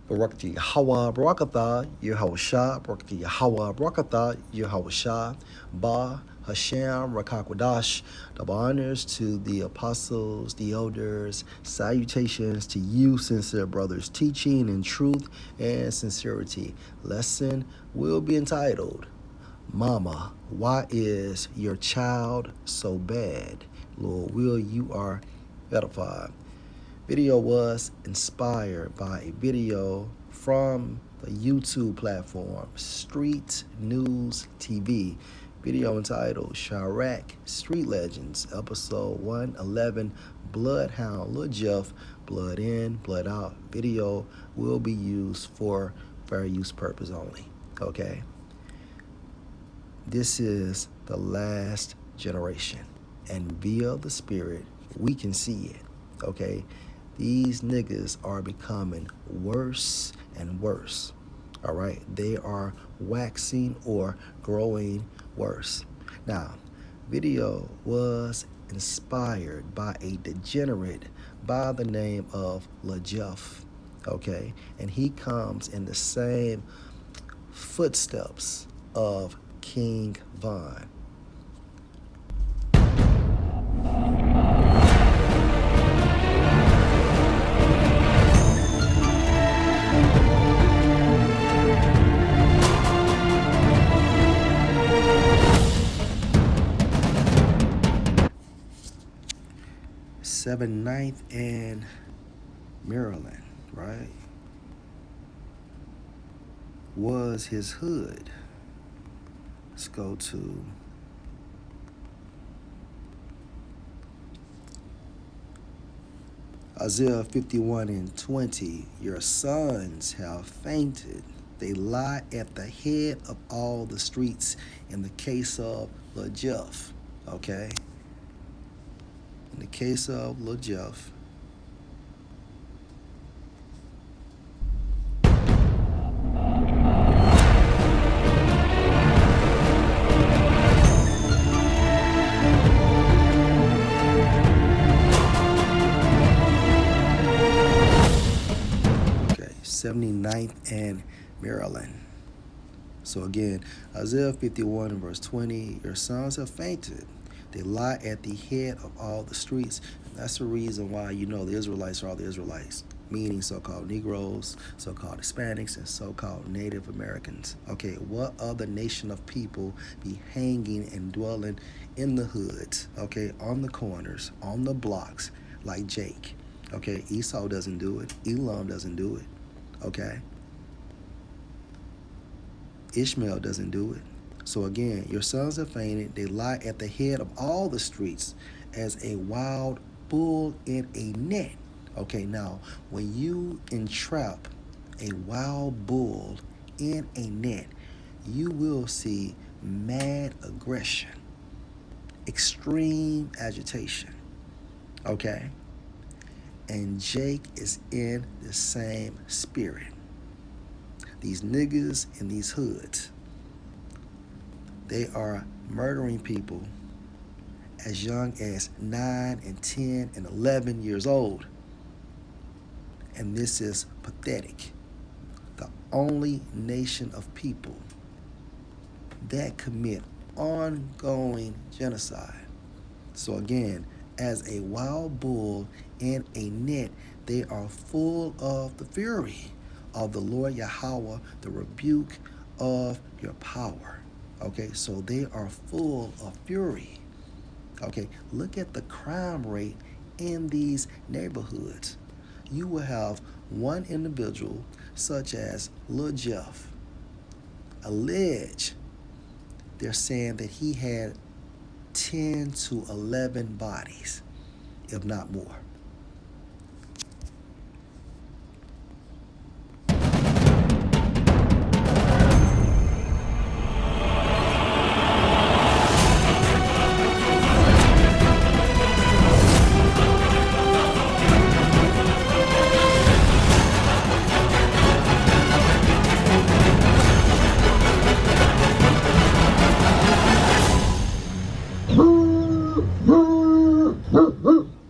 Barakati Hawa Barakatha Yahawasha, Barakati Hawa Barakatha Yahawasha, Ba Hashem Rakakwadash. Double honors to the apostles, the elders, salutations to you, sincere brothers, teaching in truth and sincerity. Lesson will be entitled, Mama, why is your child so bad? Lord will, you are edified. Video was inspired by a video from the YouTube platform Street News TV. Video entitled Chirac Street Legends, episode 111, Bloodhound Lil Jeff, Blood In, Blood Out. Video will be used for fair use purpose only. Okay? This is the last generation, and via the Spirit, we can see it. Okay? These niggas are becoming worse and worse. All right? They are waxing or growing worse. Now, video was inspired by a degenerate by the name of Lil Jeff. Okay? And he comes in the same footsteps of King Von. Ninth and Maryland, right, was his hood. Let's go to Isaiah 51:20. Your sons have fainted. They lie at the head of all the streets in the case of Lil Jeff. Okay? In the case of Lil Jeff, okay, 79th and Maryland. So again, Isaiah 51:20, your sons have fainted. They lie at the head of all the streets. And that's the reason why the Israelites are all the Israelites, meaning so-called Negroes, so-called Hispanics, and so-called Native Americans. Okay, what other nation of people be hanging and dwelling in the hoods, okay, on the corners, on the blocks, like Jake? Okay, Esau doesn't do it. Elam doesn't do it. Okay? Ishmael doesn't do it. So again, your sons have fainted. They lie at the head of all the streets as a wild bull in a net. Okay, now, when you entrap a wild bull in a net, you will see mad aggression, extreme agitation. Okay? And Jake is in the same spirit. These niggas in these hoods, they are murdering people as young as 9 and 10 and 11 years old. And this is pathetic. The only nation of people that commit ongoing genocide. So again, as a wild bull in a net, they are full of the fury of the Lord Yahweh, the rebuke of your power. Okay, so they are full of fury. Okay, look at the crime rate in these neighborhoods. You will have one individual, such as Lil Jeff, they're saying that he had 10 to 11 bodies, if not more.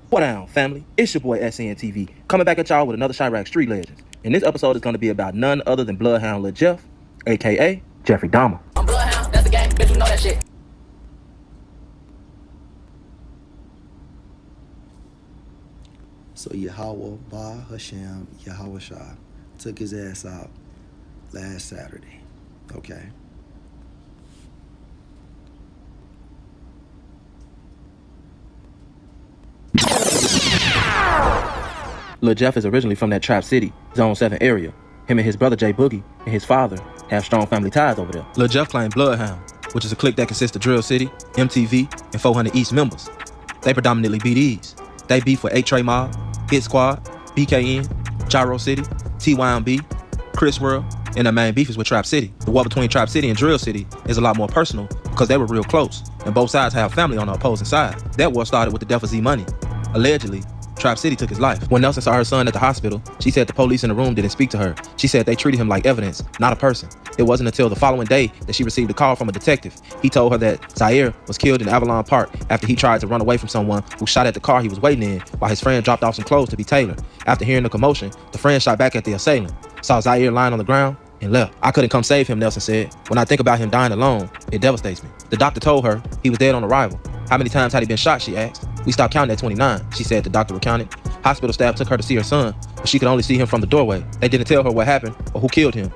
What down? family? It's your boy SNTV, coming back at y'all with another Chirac Street Legends. And this episode is going to be about none other than Bloodhound Lil Jeff, a.k.a. Jeffrey Dahmer. I'm Bloodhound, that's the gang, bitch, you know that shit. So Yahweh Ba Hashem Yahweh Shah took his ass out last Saturday. Okay. Lil Jeff is originally from that Trap City, Zone 7 area. Him and his brother Jay Boogie and his father have strong family ties over there. Lil Jeff claimed Bloodhound, which is a clique that consists of Drill City, MTV, and 400 East members. They predominantly BDs. They beef with 8 Trey Mob, Hit Squad, BKN, Gyro City, TYMB, Chris World, and their main beef is with Trap City. The war between Trap City and Drill City is a lot more personal because they were real close, and both sides have family on the opposing side. That war started with the death of Z Money. Allegedly, Trap City took his life. When Nelson saw her son at the hospital, she said the police in the room didn't speak to her. She said they treated him like evidence, not a person. It wasn't until the following day that she received a call from a detective. He told her that Zaire was killed in Avalon Park after he tried to run away from someone who shot at the car he was waiting in while his friend dropped off some clothes to be tailored. After hearing the commotion, the friend shot back at the assailant, saw Zaire lying on the ground, and left. I couldn't come save him, Nelson said. When I think about him dying alone, it devastates me. The doctor told her he was dead on arrival. How many times had he been shot, she asked. We stopped counting at 29, she said. The doctor recounted. Hospital staff took her to see her son, but she could only see him from the doorway. They didn't tell her what happened or who killed him.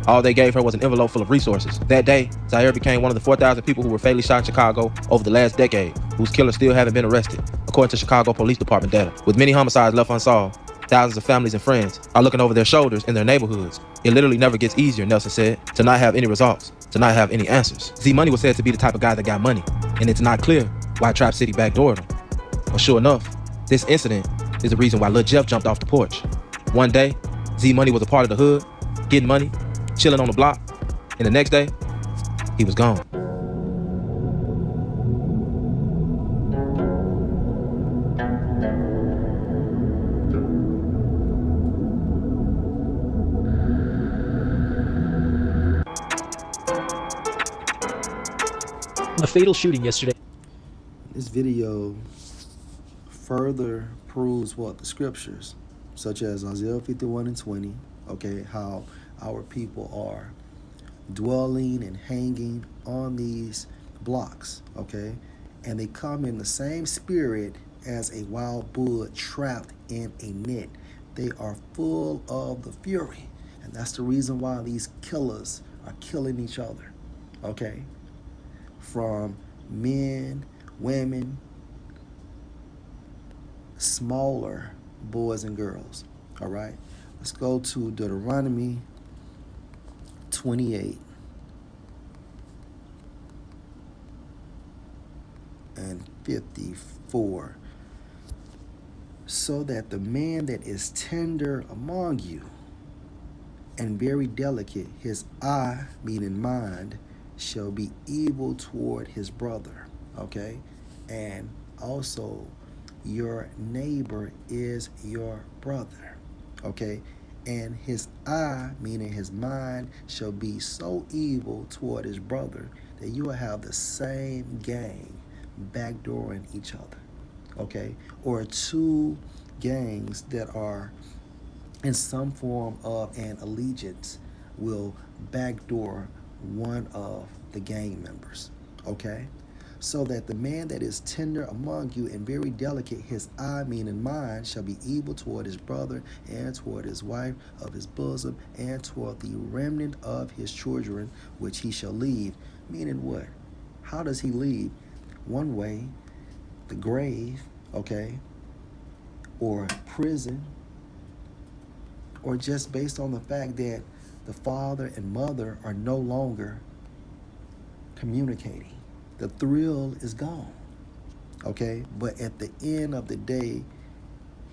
All they gave her was an envelope full of resources. That day, Zaire became one of the 4,000 people who were fatally shot in Chicago over the last decade, whose killers still haven't been arrested, according to Chicago Police Department data. With many homicides left unsolved, thousands of families and friends are looking over their shoulders in their neighborhoods. It literally never gets easier, Nelson said, to not have any results, to not have any answers. Z Money was said to be the type of guy that got money, and it's not clear why Trap City backdoored him. But sure enough, this incident is the reason why Lil Jeff jumped off the porch. One day, Z Money was a part of the hood, getting money, chilling on the block, and the next day, he was gone. A fatal shooting yesterday. This video further proves what the scriptures, such as Isaiah 51 and 20, okay, how our people are dwelling and hanging on these blocks, okay, and they come in the same spirit as a wild bull trapped in a net. They are full of the fury, and that's the reason why these killers are killing each other, okay, from men, women, smaller boys and girls. All right, let's go to Deuteronomy 28 and 54. So that the man that is tender among you and very delicate, his eye, meaning mind, shall be evil toward his brother. Okay, and also your neighbor is your brother. Okay, and his eye, meaning his mind, shall be so evil toward his brother that you will have the same gang backdooring each other. Okay, or two gangs that are in some form of an allegiance will backdoor one of the gang members. Okay, so that the man that is tender among you and very delicate, his eye, meaning mind, shall be evil toward his brother and toward his wife of his bosom and toward the remnant of his children, which he shall leave. Meaning what? How does he leave? One way, the grave, okay, or prison, or just based on the fact that the father and mother are no longer communicating. The thrill is gone, okay? But at the end of the day,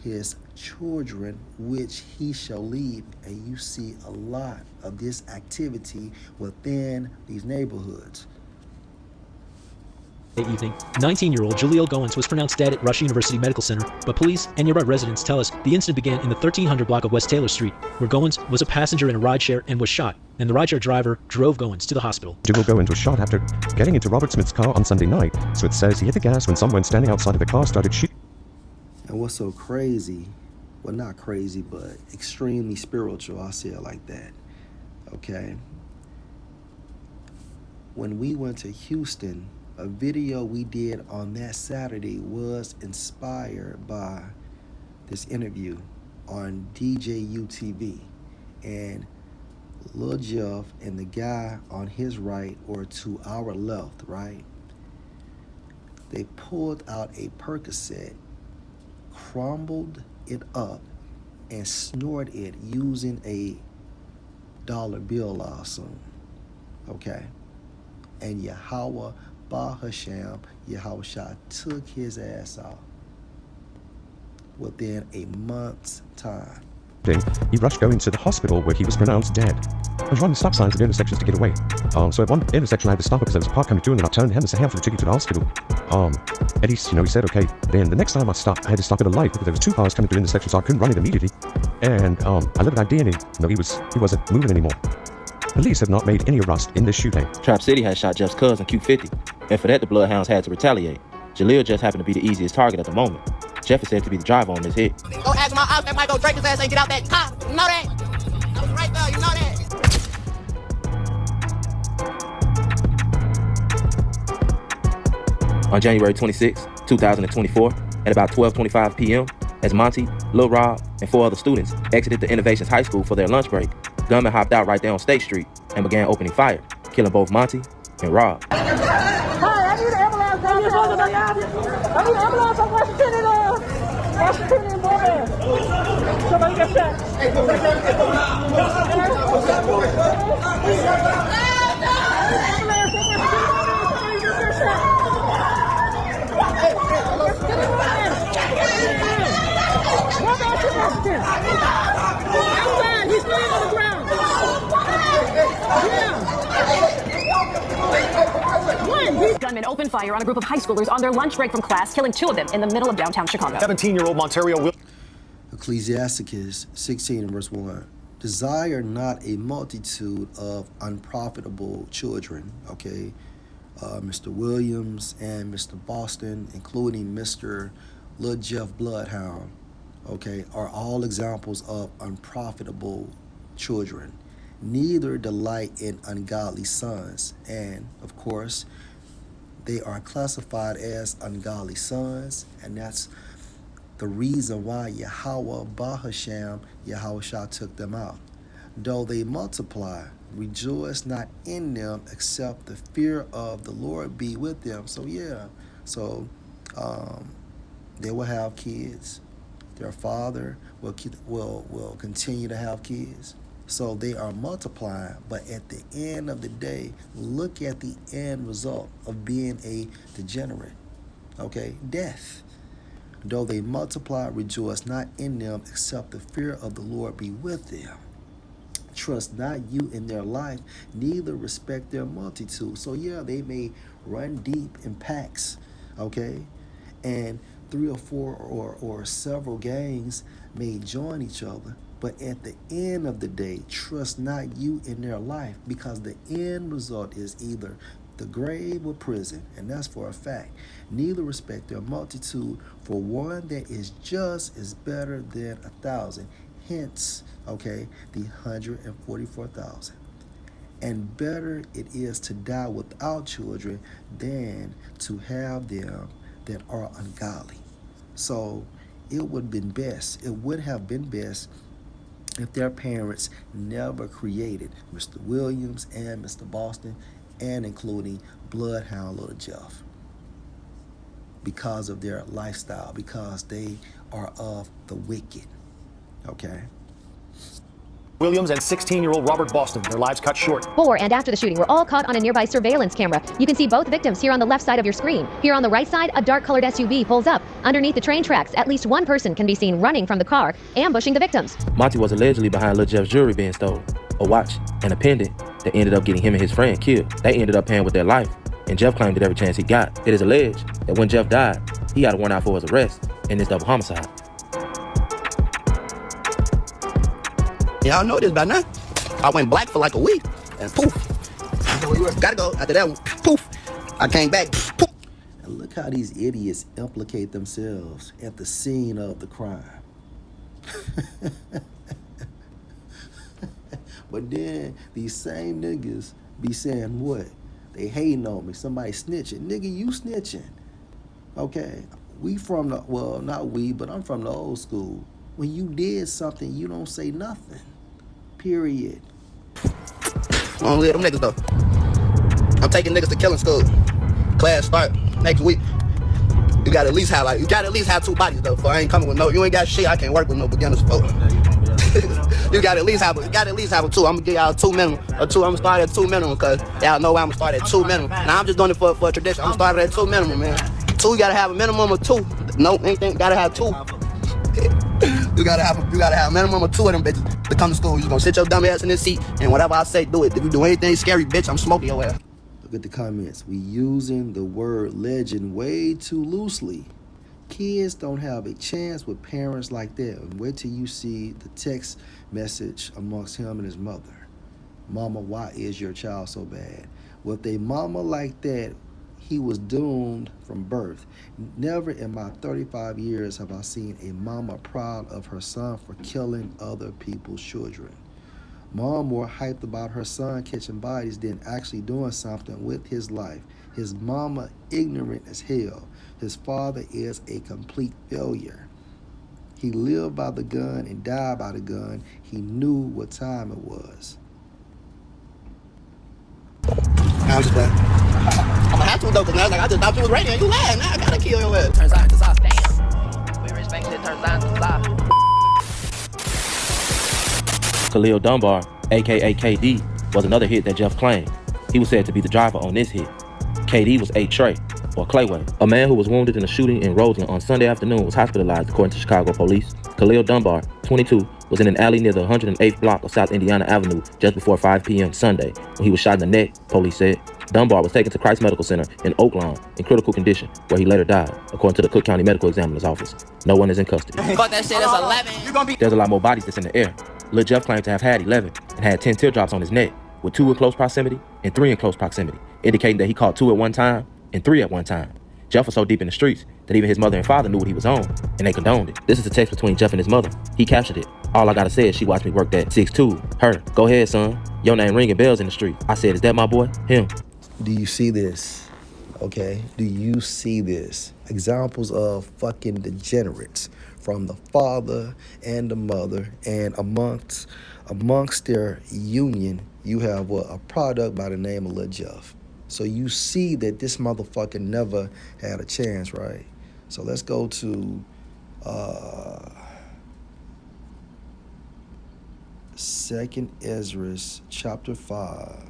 his children, which he shall leave, and you see a lot of this activity within these neighborhoods. Evening, 19-year-old Jaleel Goins was pronounced dead at Rush University Medical Center, but police and nearby residents tell us the incident began in the 1300 block of West Taylor Street, where Goins was a passenger in a rideshare and was shot, and the rideshare driver drove Goins to the hospital. Jaleel Goins was shot after getting into Robert Smith's car on Sunday night, Smith says he hit the gas when someone standing outside of the car started shooting. And what's so crazy, well, not crazy, but extremely spiritual, I'll say it like that, okay? When we went to Houston, a video we did on that Saturday was inspired by this interview on DJU TV. And Lil Jeff and the guy on his right or to our left, right? They pulled out a Percocet, crumbled it up, and snorted it using a dollar bill, I assume. Okay? And Yahweh Bahasham, Yahushua took his ass out within a month's time. He rushed going to the hospital where he was pronounced dead. I was running stop signs at intersections to get away. So at one intersection I had to stop because there was a car coming through and then I turned him and said, hey, I'm going to take you to the hospital. At least, he said, okay. Then the next time I stopped, I had to stop at a light because there was two cars coming through the intersection, so I couldn't run it immediately. And I looked at ID and he wasn't moving anymore. Police have not made any arrest in this shooting. Trap City had shot Jeff's cousin Q50, and for that the Bloodhounds had to retaliate. Jaleel just happened to be the easiest target at the moment. Jeff is said to be the driver on this hit. Go ask my ops that Michael Drake his ass ain't get out that car. You know that? I was right there, you know that? On January 26, 2024, at about 12:25 p.m., as Monty, Lil Rob, and 4 other students exited the Innovations High School for their lunch break, gunmen hopped out right there on State Street and began opening fire, killing both Monty and Rob. Hi, I need an ambulance. I need an ambulance on Washington and Morgan. Somebody got shot. Outside, he's laying on the ground. Gunmen opened fire on a group of high schoolers on their lunch break from class, killing 2 of them in the middle of downtown Chicago. 17-year-old Monterio Ecclesiasticus 16 and verse 1. Desire not a multitude of unprofitable children, okay? Mr. Williams and Mr. Boston, including Mr. Lil Jeff Bloodhound, okay, are all examples of unprofitable children. Neither delight in ungodly sons. And, of course, they are classified as ungodly sons, and that's the reason why Yahweh Bahasham, Yahushua took them out. Though they multiply, rejoice not in them, except the fear of the Lord be with them. So, yeah, they will have kids. Their father will continue to have kids. So they are multiplying, but at the end of the day, look at the end result of being a degenerate, okay? Death. Though they multiply, rejoice not in them, except the fear of the Lord be with them. Trust not you in their life, neither respect their multitude. So yeah, they may run deep in packs, okay? And 3 or 4 or several gangs may join each other. But at the end of the day, trust not you in their life, because the end result is either the grave or prison, and that's for a fact. Neither respect their multitude, for one that is just is better than 1,000. Hence, okay, the 144,000. And better it is to die without children than to have them that are ungodly. So it would have been best if their parents never created Mr. Williams and Mr. Boston, and including Bloodhound Lil Jeff, because of their lifestyle, because they are of the wicked, okay? Williams and 16-year-old Robert Boston, their lives cut short. Before and after the shooting were all caught on a nearby surveillance camera. You can see both victims here on the left side of your screen. Here on the right side, a dark-colored SUV pulls up. Underneath the train tracks, at least one person can be seen running from the car, ambushing the victims. Monty was allegedly behind Lil Jeff's jewelry being stolen, a watch and a pendant that ended up getting him and his friend killed. They ended up paying with their life, and Jeff claimed it every chance he got. It is alleged that when Jeff died, he got a warrant out for his arrest in this double homicide. Y'all know this by now. I went black for like a week, and poof. Gotta go. After that, poof. I came back, poof. And look how these idiots implicate themselves at the scene of the crime. But then these same niggas be saying what? They hating on me. Somebody snitching. Nigga, you snitching. Okay? We from the, well, not we, but I'm from the old school. When you did something, you don't say nothing. Period. I don't leave them niggas though. I'm taking niggas to killing school. Class start next week. You gotta at least have 2 bodies though. For I ain't coming with no. You ain't got shit. I can't work with no beginners for. You gotta at least have a 2. I'm gonna give y'all 2 minimum. Or 2. I'm gonna start at 2 minimum because y'all know why I'm gonna start at 2 minimum. Now I'm just doing it for a tradition. I'm starting at 2 minimum, man. 2, you gotta have a minimum of 2. No, anything gotta have 2. You gotta have a minimum of 2 of them bitches to come to school. You gonna sit your dumb ass in this seat and whatever I say, do it. If you do anything scary, bitch, I'm smoking your ass. Look at the comments. We using the word legend way too loosely. Kids don't have a chance with parents like that. And wait till you see the text message amongst him and his mother. Mama, why is your child so bad? With a mama like that, he was doomed from birth. Never in my 35 years have I seen a mama proud of her son for killing other people's children. Mom more hyped about her son catching bodies than actually doing something with his life. His mama ignorant as hell. His father is a complete failure. He lived by the gun and died by the gun. He knew what time it was. I'm just playing. I'm gonna have to though, cause now I just thought you was ready and you lied. Now I gotta kill your ass. Turns out to sauce. Damn. We respect it. Turns out to sauce. Khalil Dunbar, aka KD, was another hit that Jeff claimed. He was said to be the driver on this hit. KD was A. Trey, or Clayway. A man who was wounded in a shooting in Roseland on Sunday afternoon was hospitalized according to Chicago police. Khalil Dunbar, 22, was in an alley near the 108th block of South Indiana Avenue just before 5 p.m. Sunday when he was shot in the neck, police said. Dunbar was taken to Christ Medical Center in Oaklawn in critical condition, where he later died, according to the Cook County Medical Examiner's office. No one is in custody. Fuck that shit, that's 11. There's a lot more bodies that's in the air. Lil Jeff claimed to have had 11 and had 10 teardrops on his neck, with 2 in close proximity and 3 in close proximity, indicating that he caught 2 at one time and 3 at one time. Jeff was so deep in the streets that even his mother and father knew what he was on, and they condoned it. This is a text between Jeff and his mother. He captured it. All I gotta say is she watched me work that 6'2". Her, go ahead, son. Your name ringing bells in the street. I said, is that my boy? Him. Do you see this? Okay, do you see this? Examples of fucking degenerates from the father and the mother, and amongst their union, you have a product by the name of Lil Jeff. So you see that this motherfucker never had a chance, right? So let's go to 2nd Ezra chapter 5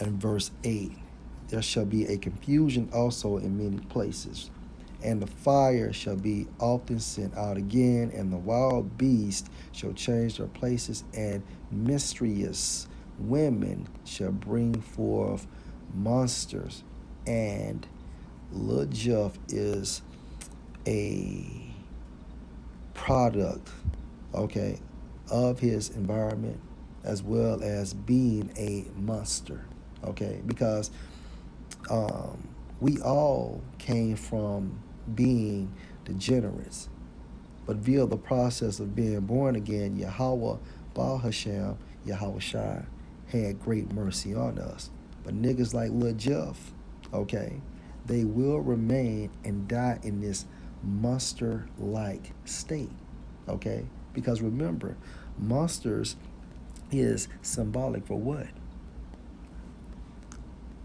and verse 8. There shall be a confusion also in many places, and the fire shall be often sent out again, and the wild beasts shall change their places, and mischievous women shall bring forth monsters. And Lil Jeff is a product, okay, of his environment, as well as being a monster, okay, because we all came from being degenerates, but via the process of being born again, Yahweh Baal Hashem, Yahweh Shai, had great mercy on us. But niggas like Lil Jeff, okay, they will remain and die in this monster-like state, okay? Because remember, monsters is symbolic for what?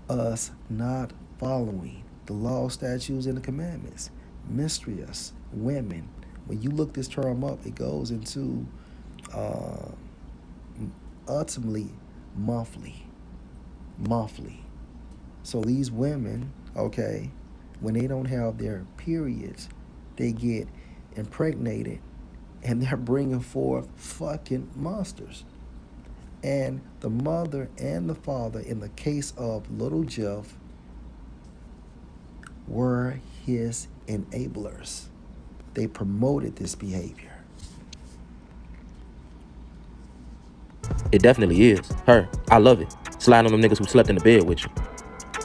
Us not following the law, statutes, and the commandments. Mischievous women. When you look this term up, it goes into ultimately monthly. So these women, okay, when they don't have their periods, they get impregnated and they're bringing forth fucking monsters. And the mother and the father, in the case of little Jeff, were his enablers. They promoted this behavior. It definitely is. Her, I love it. Slide on them niggas who slept in the bed with you.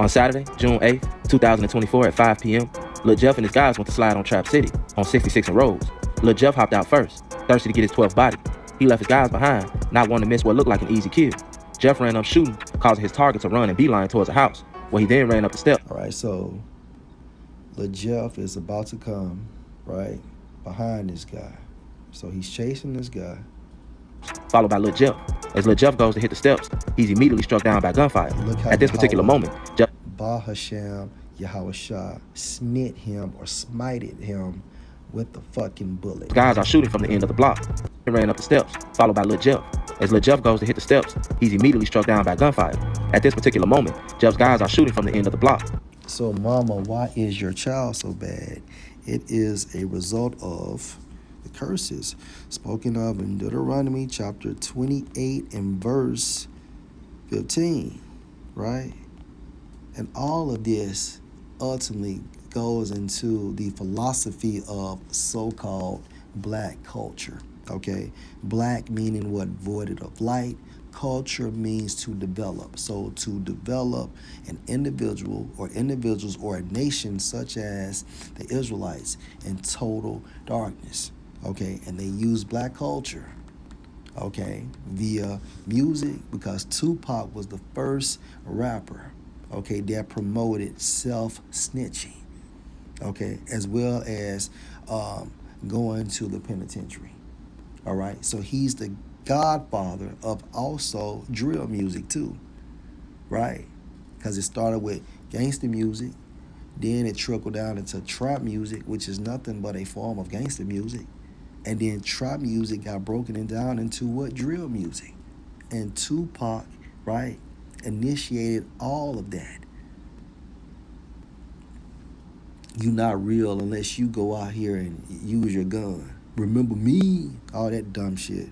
On Saturday, June 8th, 2024 at 5 p.m., Lil Jeff and his guys went to slide on Trap City on 66 and Rose. Lil Jeff hopped out first, thirsty to get his 12th body. He left his guys behind, not wanting to miss what looked like an easy kill. Jeff ran up shooting, causing his target to run and beeline towards a house, where he then ran up the steps. All right, so Lil Jeff is about to come, right, behind this guy. So he's chasing this guy. Followed by Lil Jeff. As Lil Jeff goes to hit the steps, he's immediately struck down by gunfire. At this particular moment, Jeff Bahasham Yahawashah smite him or smited him with the fucking bullet. guys are shooting from the end of the block. He ran up the steps, followed by Lil Jeff. As Lil Jeff goes to hit the steps, he's immediately struck down by gunfire. At this particular moment, Jeff's guys are shooting from the end of the block. So, Mama, why is your child so bad? It is a result of the curses spoken of in Deuteronomy chapter 28 and verse 15, right? And all of this ultimately goes into the philosophy of so-called black culture, okay? Black meaning what? Voided of light. Culture means to develop. So to develop an individual or individuals or a nation such as the Israelites in total darkness, okay? And they use black culture, okay, via music, because Tupac was the first rapper, okay, that promoted self-snitching, okay, as well as going to the penitentiary. All right, so he's the godfather of also drill music too, right? Because it started with gangster music, then it trickled down into trap music, which is nothing but a form of gangster music, and then trap music got broken down into what? Drill music. And Tupac, right, initiated all of that. You not real unless you go out here and use your gun. Remember me? All that dumb shit.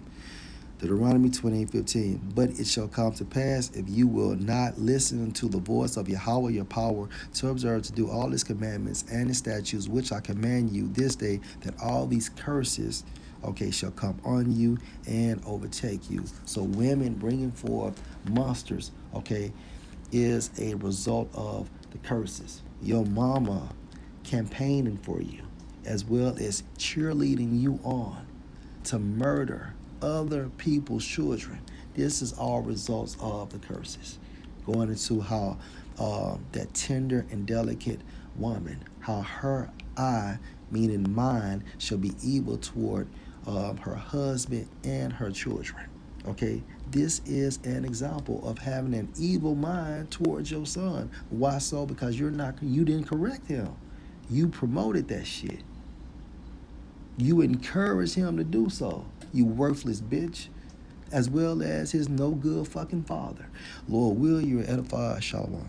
Deuteronomy 28:15. But it shall come to pass, if you will not listen to the voice of Yahweh your power, to observe to do all his commandments and his statutes, which I command you this day, that all these curses, okay, shall come on you and overtake you. So women bringing forth monsters, okay, is a result of the curses. Your mama campaigning for you, as well as cheerleading you on to murder other people's children. This is all results of the curses. Going into how that tender and delicate woman, how her eye, meaning mind, shall be evil toward her husband and her children. Okay, this is an example of having an evil mind towards your son. Why so? Because you didn't correct him. You promoted that shit. You encouraged him to do so, you worthless bitch, as well as his no good fucking father. Lord, will you edify? Shalom.